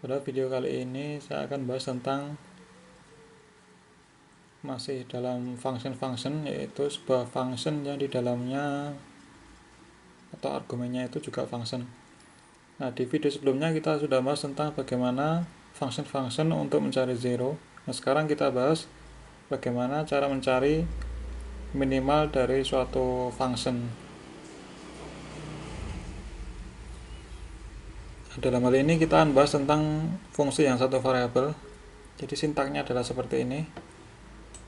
Pada video kali ini saya akan bahas tentang masih dalam function, yaitu sebuah function yang di dalamnya atau argumennya itu juga function. Nah, di video sebelumnya kita sudah bahas tentang bagaimana function untuk mencari zero. Nah, sekarang kita bahas bagaimana cara mencari minimal dari suatu function. Dalam hal ini kita akan bahas tentang fungsi yang satu variabel. Jadi sintaknya adalah seperti ini.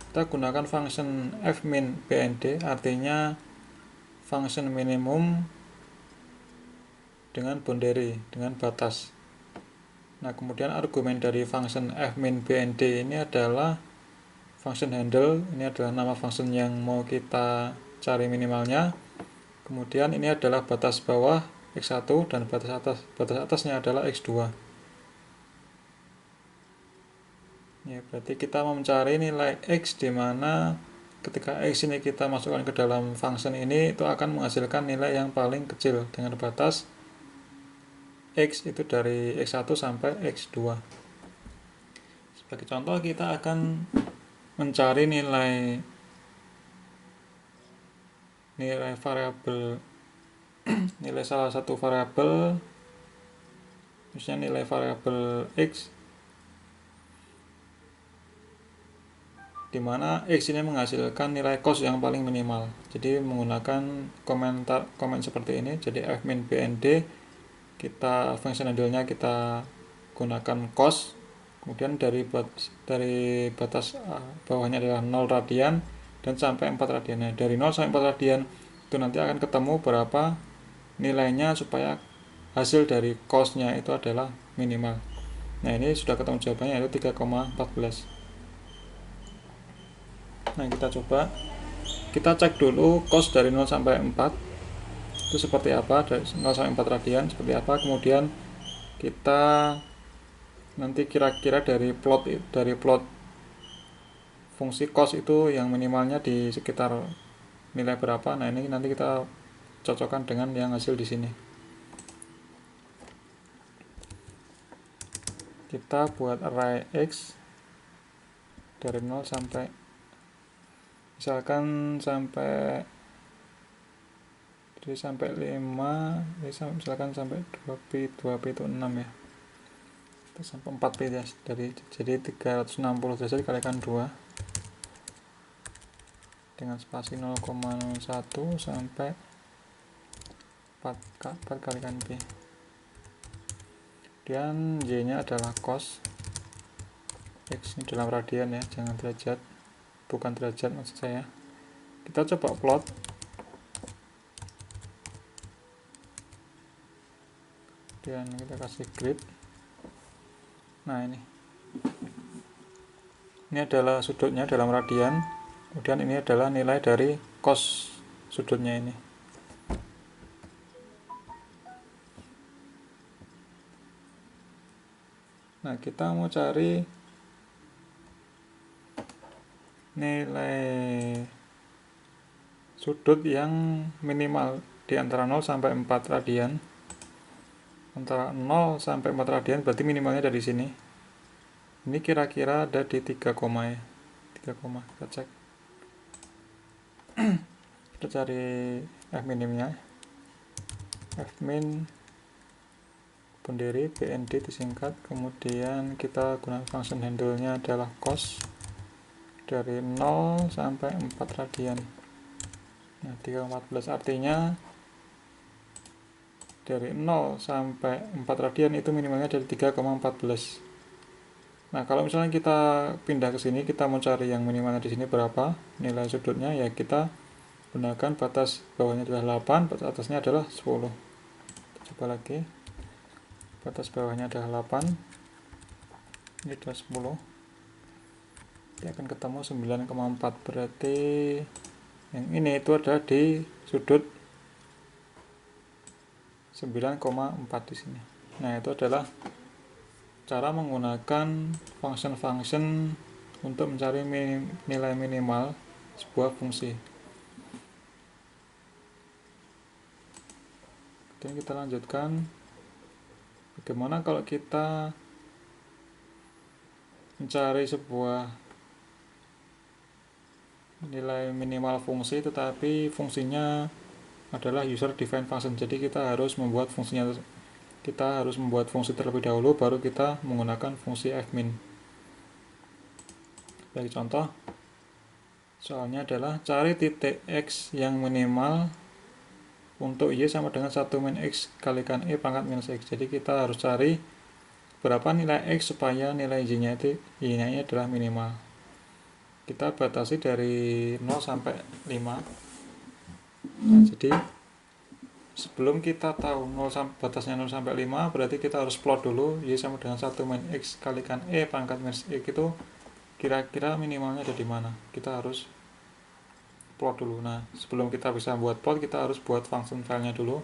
Kita gunakan function fmin bnd, artinya function minimum dengan boundary, dengan batas. Nah, kemudian argumen dari function fmin bnd ini adalah function handle. Ini adalah nama function yang mau kita cari minimalnya. Kemudian ini adalah batas bawah x1 dan batas atasnya adalah x2. Ya, berarti kita mau mencari nilai x di mana ketika x ini kita masukkan ke dalam function ini, itu akan menghasilkan nilai yang paling kecil dengan batas x itu dari x1 sampai x2. Sebagai contoh, kita akan mencari nilai variabel nilai salah satu variabel, misalnya nilai variabel x, di mana x ini menghasilkan nilai cost yang paling minimal. Jadi menggunakan komen seperti ini. Jadi fmin bnd, kita function handle-nya kita gunakan cost, kemudian dari batas bawahnya adalah 0 radian dan sampai 4 radian. Nah, dari 0 sampai 4 radian itu nanti akan ketemu berapa nilainya supaya hasil dari cost-nya itu adalah minimal. Nah, ini sudah ketemu jawabannya, yaitu 3,14. Nah, kita coba, kita cek dulu cost dari 0 sampai 4 itu seperti apa, dari 0 sampai 4 radian seperti apa. Kemudian kita nanti kira-kira dari plot fungsi cost itu yang minimalnya di sekitar nilai berapa. Nah, ini nanti kita cocokkan dengan yang hasil di sini. Kita buat array x dari 0 sampai misalkan sampai 5, misalkan sampai 2p itu 6 ya, sampai 4p ya, jadi 360 derajat dikalikan 2 dengan spasi 0,01 sampai 4 kalikan p. Kemudian y nya adalah cos, x ini dalam radian ya, jangan derajat, bukan derajat maksud saya. Kita coba plot. Kemudian kita kasih grid. Nah, ini adalah sudutnya dalam radian. Kemudian ini adalah nilai dari cos sudutnya ini. Nah, kita mau cari nilai sudut yang minimal di antara 0 sampai 4 radian. Antara 0 sampai 4 radian berarti minimalnya dari sini. Ini kira-kira ada di 3 koma ya. 3 koma, kita cek. Kita cari fminimnya. Fmin boundary bnd disingkat, kemudian kita gunakan function handle-nya adalah cost dari 0 sampai 4 radian. Nah, 3,14 artinya dari 0 sampai 4 radian itu minimalnya dari 3,14. Nah, kalau misalnya kita pindah ke sini, kita mau cari yang minimalnya di sini berapa nilai sudutnya, ya kita gunakan batas bawahnya adalah 8, batas atasnya adalah 10. Kita coba lagi, batas bawahnya adalah 8, ini adalah 10, dia akan ketemu 9,4, berarti yang ini itu adalah di sudut 9,4 di sini. Nah, itu adalah cara menggunakan function untuk mencari nilai minimal sebuah fungsi. Kemudian kita lanjutkan, bagaimana kalau kita mencari sebuah nilai minimal fungsi, tetapi fungsinya adalah user defined function. Jadi kita harus membuat fungsi terlebih dahulu, baru kita menggunakan fungsi fmin. Bagi contoh, soalnya adalah cari titik x yang minimal untuk y sama dengan 1 min x kalikan e pangkat minus x. Jadi kita harus cari berapa nilai x supaya nilai y-nya adalah minimal. Kita batasi dari 0 sampai 5. Nah, jadi sebelum kita tahu batasnya 0 sampai 5, berarti kita harus plot dulu y sama dengan 1 min x kalikan e pangkat minus x itu kira-kira minimalnya ada di mana. Kita harus plot dulu. Nah, sebelum kita bisa buat plot, kita harus buat function filenya dulu,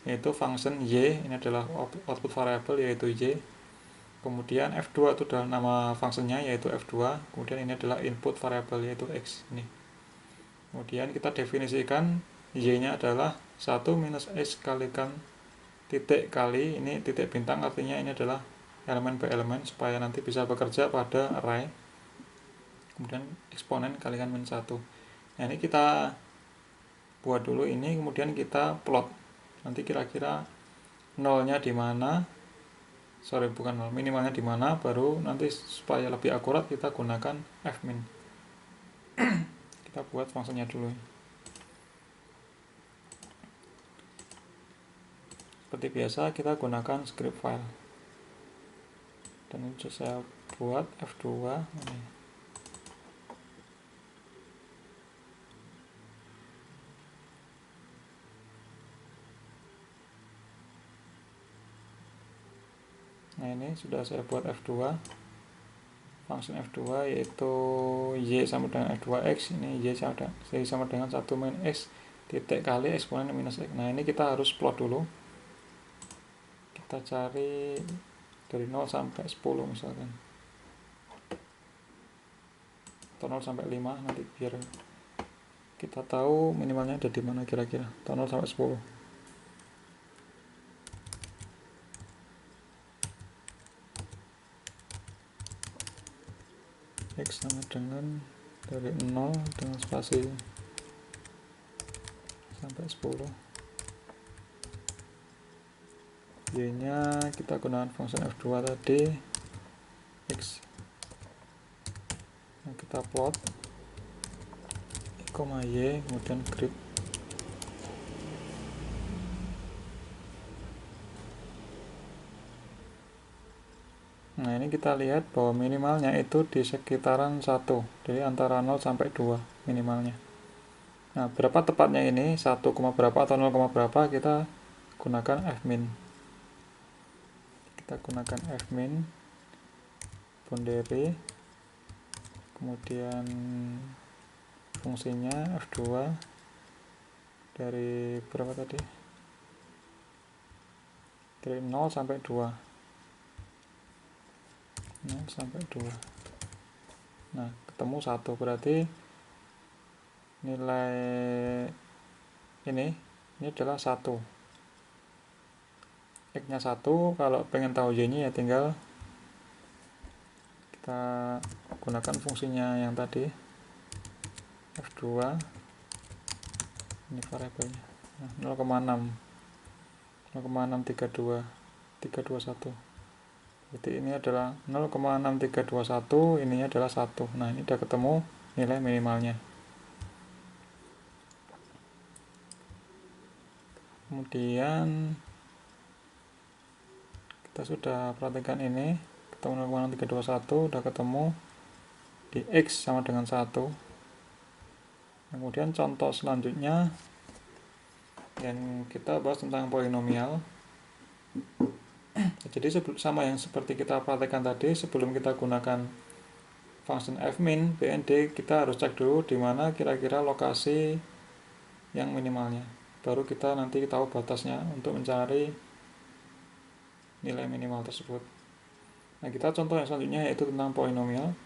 yaitu function y. Ini adalah output variable yaitu y. Kemudian f2 itu adalah nama fungsinya yaitu f2. Kemudian ini adalah input variable yaitu x ini. Kemudian kita definisikan y-nya adalah 1 minus x kalikan titik kali ini titik bintang, artinya ini adalah elemen per elemen supaya nanti bisa bekerja pada array. Kemudian eksponen kalikan min 1. Nah, ini kita buat dulu ini, kemudian kita plot. Nanti kira-kira nolnya di mana? Bukan nol, minimalnya di mana, baru nanti supaya lebih akurat kita gunakan fmin. Kita buat fungsinya dulu. Seperti biasa kita gunakan script file. Dan ini saya buat f2 ini. Nah, ini sudah saya buat f2. Function f2 yaitu y sama dengan f2x. Ini y sama dengan 1 min x titik kali eksponen minus x. Nah, ini kita harus plot dulu. Kita cari dari 0 sampai 10 misalkan, atau 0 sampai 5, nanti biar kita tahu minimalnya ada di mana kira-kira. Atau 0 sampai 10. X sama dengan dari 0 dengan spasi sampai 10. Y nya kita gunakan function f2 tadi, x. Nah, kita plot koma y, kemudian grep. Nah, ini kita lihat bahwa minimalnya itu di sekitaran 1, jadi antara 0 sampai 2 minimalnya. Nah, berapa tepatnya ini, 1, berapa atau 0, berapa, kita gunakan fmin. Kita gunakan fmin boundary, kemudian fungsinya f2 dari berapa tadi, dari 0 sampai 2. 0 sampai 2. Nah, ketemu 1, berarti nilai ini adalah 1. X nya 1. Kalau pengen tahu y nya ya tinggal kita gunakan fungsinya yang tadi f2, ini variabelnya. Nah, 0,6 0,632 321. Jadi ini adalah 0,6321, ininya adalah 1. Nah, ini udah ketemu nilai minimalnya. Kemudian kita sudah perhatikan ini, ketemu 0,321, udah ketemu di x sama dengan 1. Kemudian contoh selanjutnya yang kita bahas tentang polinomial. Jadi sama yang seperti kita perhatikan tadi, sebelum kita gunakan function fmin bnd, kita harus cek dulu di mana kira-kira lokasi yang minimalnya. Baru kita nanti tahu batasnya untuk mencari nilai minimal tersebut. Nah, kita contoh yang selanjutnya yaitu tentang polinomial,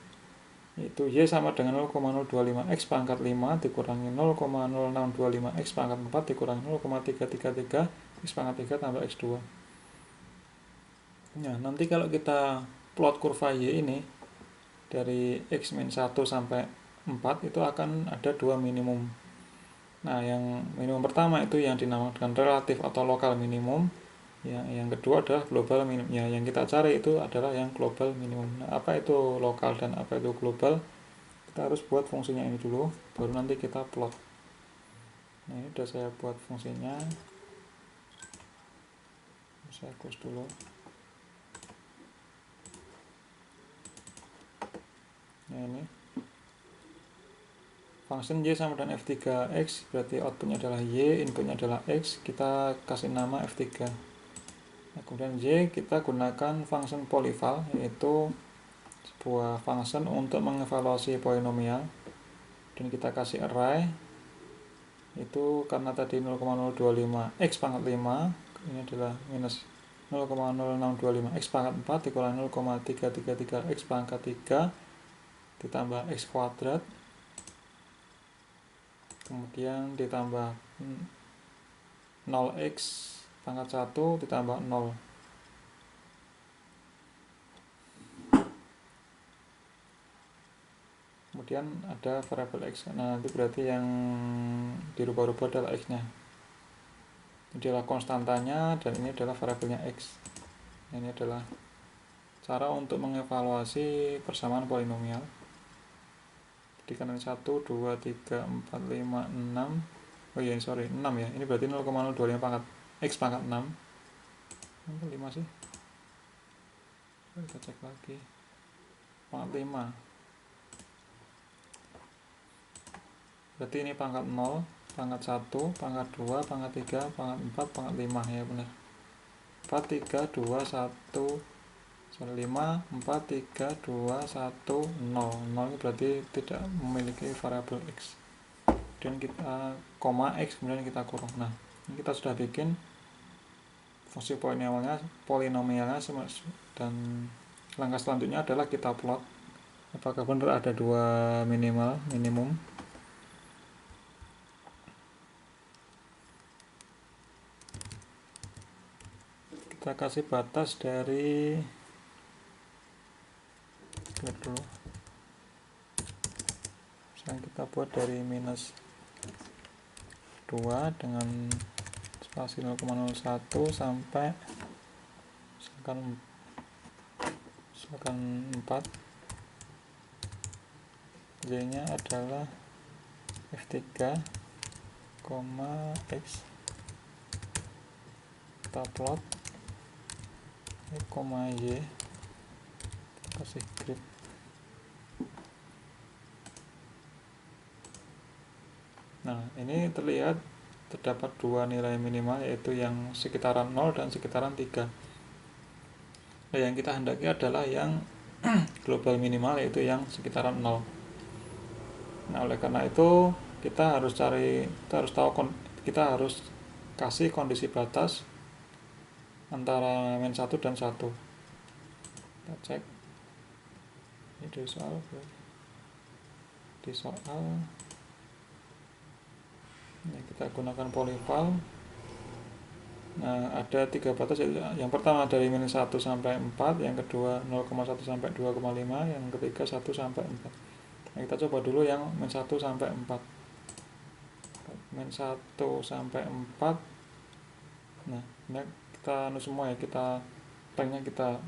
yaitu y sama dengan 0,025x pangkat 5 dikurangi 0,0625x pangkat 4 dikurangi 0,333 x pangkat 3 tambah x2. Nah, nanti kalau kita plot kurva y ini, dari x-1 sampai 4 itu akan ada dua minimum. Nah, yang minimum pertama itu yang dinamakan relatif atau lokal minimum. Yang kedua adalah global minimum. Ya, yang kita cari itu adalah yang global minimum. Nah, apa itu lokal dan apa itu global? Kita harus buat fungsinya ini dulu, baru nanti kita plot. Nah, ini sudah saya buat fungsinya. Saya close dulu. Nah, ini function y sama dengan f3x, berarti outputnya adalah y, inputnya adalah x, kita kasih nama f3. Nah, kemudian y kita gunakan function polyval, yaitu sebuah function untuk mengevaluasi polinomial, dan kita kasih array. Itu karena tadi 0,025 x pangkat 5, ini adalah minus 0,0625 x pangkat 4 dikurangi 0,333 x pangkat 3 ditambah x kuadrat, kemudian ditambah 0x pangkat 1 ditambah 0. Kemudian ada variabel x. Nah, nanti berarti yang dirubah-rubah adalah x-nya. Ini adalah konstantanya dan ini adalah variabelnya x. Ini adalah cara untuk mengevaluasi persamaan polinomial. Jadi karena 1, 2, 3, 4, 5, 6. Oh iya, sorry, 6 ya. Ini berarti 0,025 pangkat x pangkat 6. Ini 5 sih. Kita cek lagi. Pangkat 5. Berarti ini pangkat 0, pangkat 1, pangkat 2, pangkat 3, pangkat 4, pangkat 5 ya benar. 4, 3, 2, 1, 5, 4, 3, 2, 1, 0. 0 ini berarti tidak memiliki variabel x. Dan kita koma x, kemudian kita kurung. Nah, ini kita sudah bikin fungsi polinomialnya, dan langkah selanjutnya adalah kita plot apakah benar ada dua minimum. Kita kasih batas dari dulu. Sekarang kita buat dari minus 2 dengan spasi 0,01 sampai misalkan 4. Y nya adalah f3, x. Kita plot y, kasih grid. Nah, ini terlihat terdapat dua nilai minimal, yaitu yang sekitaran 0 dan sekitaran 3. Nah, yang kita hendaki adalah yang global minimal, yaitu yang sekitaran 0. Nah, oleh karena itu kita harus kasih kondisi batas antara min 1 dan 1. Kita cek ini di soal ini kita gunakan polyval. Nah, ada 3 batas, yang pertama dari min 1 sampai 4, yang kedua 0,1 sampai 2,5, yang ketiga 1 sampai 4. Nah, kita coba dulu yang min 1 sampai 4. Min 1 sampai 4. Nah, ini kita semua ya, ranknya kita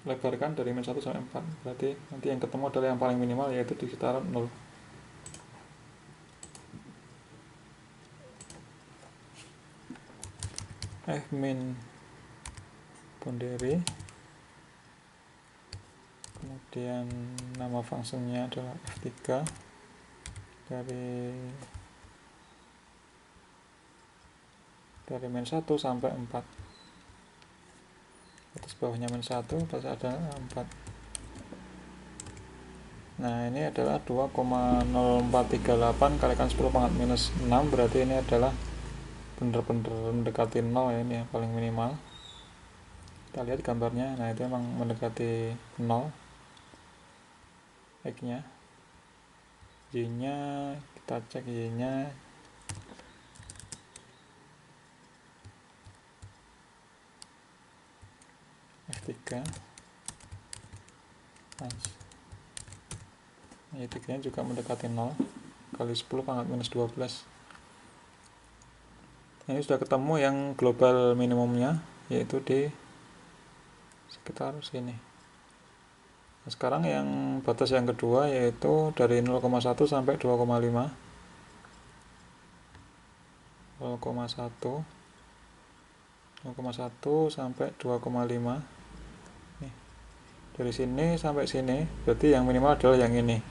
lebarkan dari min 1 sampai 4. Berarti nanti yang ketemu adalah yang paling minimal, yaitu di sekitaran 0. F min boundary, kemudian nama fungsinya adalah f3 dari min 1 sampai 4. Atas bawahnya min 1, terus ada 4. Nah, ini adalah 2,0438 kalikan 10 pangkat minus 6, berarti ini adalah benar-benar mendekati 0 ya, ini yang paling minimal. Kita lihat gambarnya. Nah, itu memang mendekati 0 x nya. Y nya kita cek, Y nya f3 mas. Y3 nya juga mendekati 0, kali 10 pangkat minus 12. Ini sudah ketemu yang global minimumnya, yaitu di sekitar sini. Nah, sekarang yang batas yang kedua yaitu dari 0,1 sampai 2,5. 0,1 sampai 2,5. Nih, dari sini sampai sini berarti yang minimal adalah yang ini.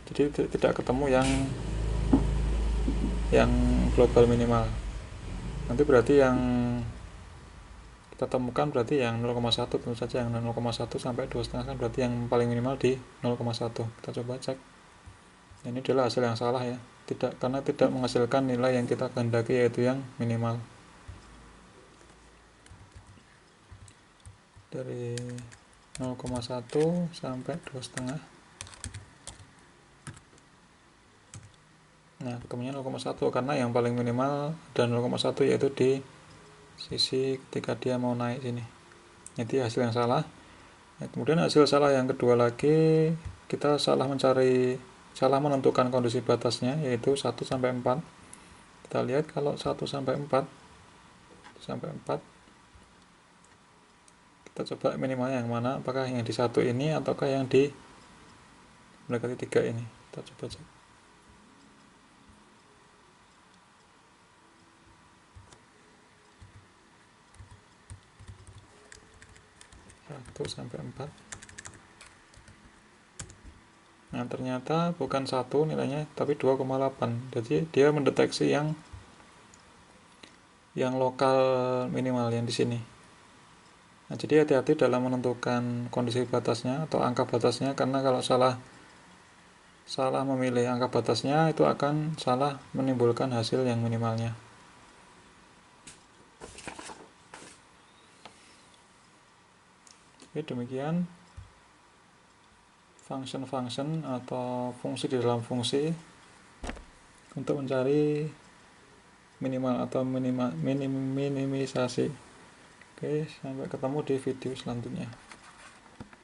Jadi tidak ketemu yang global minimal. Nanti berarti yang kita temukan berarti yang 0,1, tentu saja yang 0,1 sampai 2,5 kan berarti yang paling minimal di 0,1. Kita coba cek. Ini adalah hasil yang salah ya. Karena tidak menghasilkan nilai yang kita kehendaki, yaitu yang minimal. Dari 0,1 sampai 2,5. Nah, ketemunya 0,1 karena yang paling minimal dan 0,1 yaitu di sisi ketika dia mau naik sini. Jadi hasil yang salah. Nah, kemudian hasil salah yang kedua lagi, kita salah menentukan kondisi batasnya, yaitu 1 sampai 4. Kita lihat kalau 1 sampai 4 kita coba minimalnya yang mana, apakah yang di 1 ini ataukah yang di mendekati 3 ini. Kita coba cek. 1 sampai 4. Nah, ternyata bukan 1 nilainya, tapi 2,8. Jadi dia mendeteksi yang lokal minimal yang di sini. Nah, jadi hati-hati dalam menentukan kondisi batasnya atau angka batasnya, karena kalau salah memilih angka batasnya itu akan salah menimbulkan hasil yang minimalnya. Oke, demikian function atau fungsi di dalam fungsi untuk mencari minimal atau minimisasi. Oke, sampai ketemu di video selanjutnya.